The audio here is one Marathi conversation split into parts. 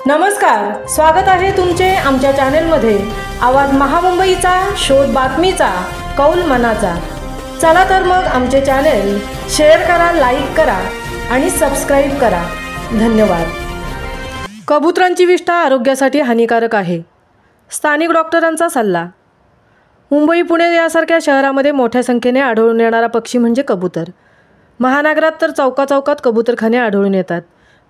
नमस्कार, स्वागत आहे तुमचे आमच्या चॅनलमध्ये। आवाज महामुंबईचा, शोध बातमीचा, कौल मनाचा। चला तर मग आमचे चॅनल शेअर करा, लाईक करा आणि सबस्क्राइब करा। धन्यवाद। कबुतरांची विष्ठा आरोग्यासाठी हानिकारक आहे, स्थानिक डॉक्टरांचा सल्ला। मुंबई, पुणे यासारख्या शहरामध्ये मोठ्या संख्येने आढळून येणारा पक्षी म्हणजे कबूतर। महानगरात तर चौकाचौकात कबूतरखाने आढळून येतात,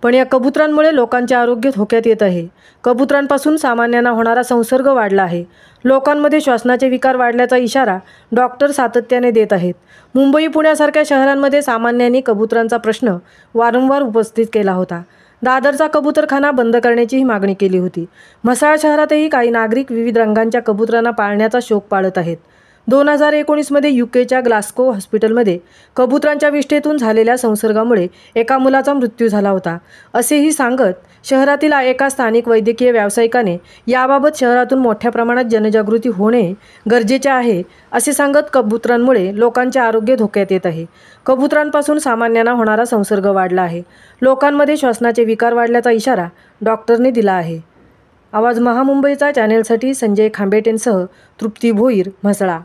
पण या कबुतरांमुळे लोकांचे आरोग्य धोक्यात येत आहे। कबुतरांपासून सामान्यांना होणारा संसर्ग वाढला आहे। लोकांमध्ये श्वसनाचे विकार वाढल्याचा इशारा डॉक्टर सातत्याने देत आहेत। मुंबई, पुण्यासारख्या शहरांमध्ये सामान्यांनी कबुतरांचा प्रश्न वारंवार उपस्थित केला होता। दादरचा कबूतरखाना बंद करण्याचीही मागणी केली होती। म्हसळा शहरातही काही नागरिक विविध रंगांच्या कबुतरांना पाळण्याचा शौक पाळत आहेत। 2019 मध्ये यूकेच्या ग्लासगो हॉस्पिटलमध्ये कबुतरांच्या विष्ठेतून झालेल्या संसर्गामुळे एका मुलाचा मृत्यू झाला होता, असेही सांगत शहरातील एका स्थानिक वैद्यकीय व्यावसायिकाने याबाबत शहरातून मोठ्या प्रमाणात जनजागृती होणे गरजेचे आहे, असे सांगत कबुतरांमुळे लोकांचे आरोग्य धोक्यात येत आहे। कबुतरांपासून सामान्यांना होणारा संसर्ग वाढला आहे। लोकांमध्ये श्वसनाचे विकार वाढल्याचा इशारा डॉक्टरने दिला आहे। आवाज महामुंबईचा चॅनेलसाठी संजय खांबेटेंसह तृप्ती भोईर, म्हसळा।